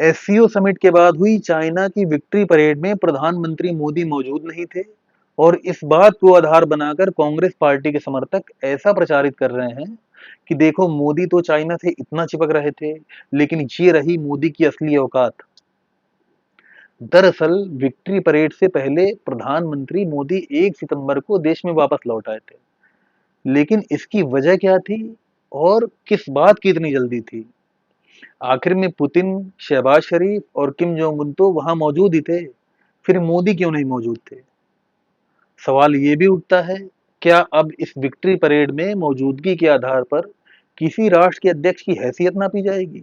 SCO summit के बाद हुई चाइना की विक्ट्री परेड में प्रधानमंत्री मोदी मौजूद नहीं थे और इस बात को आधार बनाकर कांग्रेस पार्टी के समर्थक ऐसा प्रचारित कर रहे हैं कि देखो मोदी तो चाइना से इतना चिपक रहे थे, लेकिन ये रही मोदी की असली औकात। दरअसल विक्ट्री परेड से पहले प्रधानमंत्री मोदी 1 सितंबर को देश में वापस लौट आए थे, लेकिन इसकी वजह क्या थी और किस बात की इतनी जल्दी थी? आखिर में पुतिन, शहबाज शरीफ और किम जोंग उन तो वहां मौजूद ही थे, फिर मोदी क्यों नहीं मौजूद थे? सवाल ये भी उठता है, क्या अब इस विक्ट्री परेड में मौजूदगी के आधार पर किसी राष्ट्र के अध्यक्ष की हैसियत नापी जाएगी?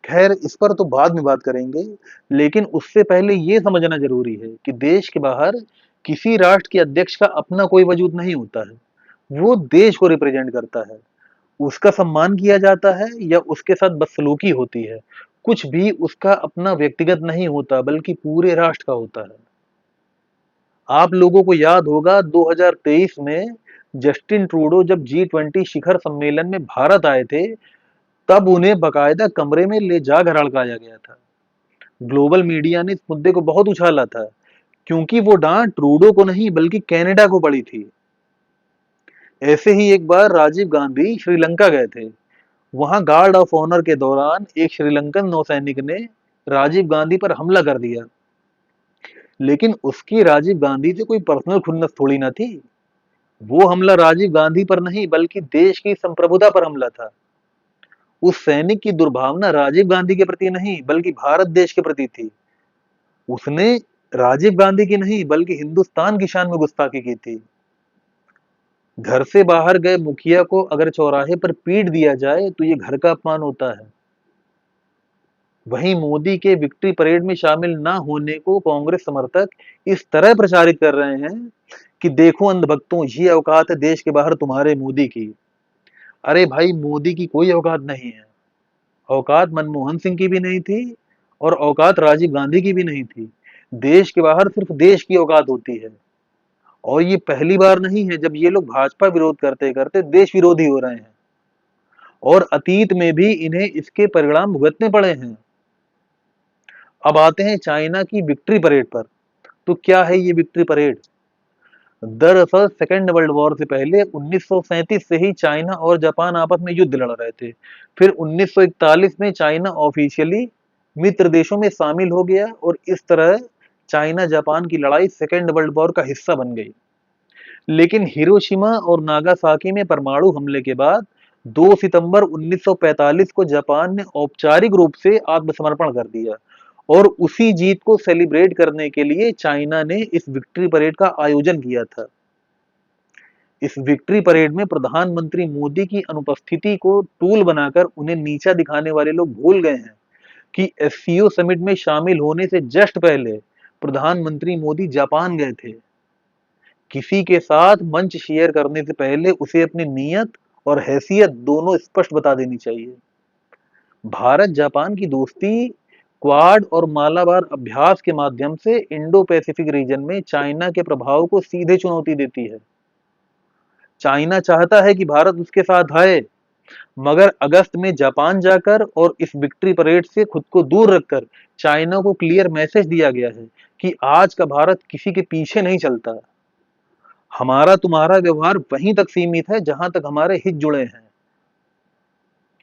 खैर इस पर तो बाद में बात करेंगे, लेकिन उससे पहले ये समझना जरूरी है कि देश के बाहर किसी राष्ट्र के अध्यक्ष का अपना कोई वजूद नहीं होता है। वो देश को रिप्रेजेंट करता है, उसका सम्मान किया जाता है या उसके साथ बदसलूकी होती है। कुछ भी उसका अपना व्यक्तिगत नहीं होता बल्कि पूरे राष्ट्र का होता है। आप लोगों को याद होगा 2023 में जस्टिन ट्रूडो जब G20 शिखर सम्मेलन में भारत आए थे, तब उन्हें बकायदा कमरे में ले जा घर लड़काया गया था। ग्लोबल मीडिया ने इस मुद्दे को बहुत उछाला था, क्योंकि वो डांट ट्रूडो को नहीं बल्कि कनाडा को पड़ी थी। ऐसे ही एक बार राजीव गांधी श्रीलंका गए थे। वहां गार्ड ऑफ ऑनर के दौरान एक श्रीलंकन नौसैनिक ने राजीव गांधी पर हमला कर दिया, लेकिन उसकी राजीव गांधी से कोई पर्सनल खुन्नस थोड़ी ना थी। वो हमला राजीव गांधी पर नहीं बल्कि देश की संप्रभुता पर हमला था। उस सैनिक की दुर्भावना राजीव गांधी के प्रति नहीं बल्कि भारत देश के प्रति थी। उसने राजीव गांधी की नहीं बल्कि हिंदुस्तान की शान में गुस्ताखी की थी। घर से बाहर गए मुखिया को अगर चौराहे पर पीट दिया जाए तो ये घर का अपमान होता है। वहीं मोदी के विक्ट्री परेड में शामिल ना होने को कांग्रेस समर्थक इस तरह प्रचारित कर रहे हैं कि देखो अंधभक्तों, ये औकात है देश के बाहर तुम्हारे मोदी की। अरे भाई, मोदी की कोई औकात नहीं है। औकात मनमोहन सिंह की भी नहीं थी और औकात राजीव गांधी की भी नहीं थी। देश के बाहर सिर्फ देश की औकात होती है। और ये पहली बार नहीं है जब ये लोग भाजपा विरोध करते करते देश विरोधी हो रहे हैं, और अतीत में भी इन्हें इसके परिणाम भुगतने पड़े हैं। अब आते हैं चाइना की विक्ट्री परेड पर। तो क्या है ये विक्ट्री परेड? दरअसल सेकेंड वर्ल्ड वॉर से पहले 1937 से ही चाइना और जापान आपस में युद्ध लड़ रहे थे। फिर 1941 में चाइना ऑफिशियली मित्र देशों में शामिल हो गया और इस तरह चाइना जापान की लड़ाई सेकेंड वर्ल्ड वॉर का हिस्सा बन गई। लेकिन हिरोशिमा और नागासाकी में परमाणु हमले के बाद 2 सितंबर 1945 को जापान ने औपचारिक रूप से आत्मसमर्पण कर दिया, और उसी जीत को सेलिब्रेट करने के लिए चाइना ने इस विक्ट्री परेड का आयोजन किया था। इस विक्ट्री परेड में प्रधानमंत्री मोदी की अनुपस्थिति को टूल बनाकर उन्हें नीचा दिखाने वाले लोग भूल गए हैं कि एससीओ समिट में शामिल होने से जस्ट पहले प्रधानमंत्री मोदी जापान गए थे। किसी के साथ मंच शेयर करने से पहले उसे अपनी नीयत और हैसियत दोनों स्पष्ट बता देनी चाहिए। भारत जापान की दोस्ती क्वाड और मालाबार अभ्यास के माध्यम से इंडो पैसिफिक रीजन में चाइना के प्रभाव को सीधे चुनौती देती है। चाइना चाहता है कि भारत उसके साथ आए, मगर अगस्त में जापान जाकर और इस विक्ट्री परेड से खुद को दूर रखकर चाइना को क्लियर मैसेज दिया गया है कि आज का भारत किसी के पीछे नहीं चलता। हमारा तुम्हारा व्यवहार वहीं तक सीमित है जहां तक हमारे हित जुड़े हैं।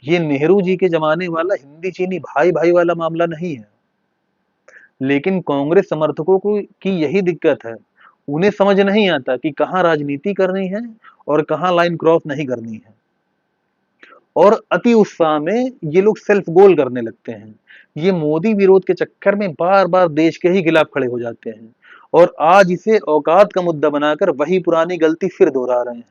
ये नेहरू जी के जमाने वाला हिंदी चीनी भाई भाई वाला मामला नहीं है। लेकिन कांग्रेस समर्थकों को की यही दिक्कत है। उन्हें समझ नहीं आता कि कहां राजनीति करनी है और कहां लाइन क्रॉस नहीं करनी है। और अति उत्साह में ये लोग सेल्फ गोल करने लगते हैं। ये मोदी विरोध के चक्कर में बार बार देश के ही खिलाफ खड़े हो जाते हैं और आज इसे औकात का मुद्दा बनाकर वही पुरानी गलती फिर दोहरा रहे हैं।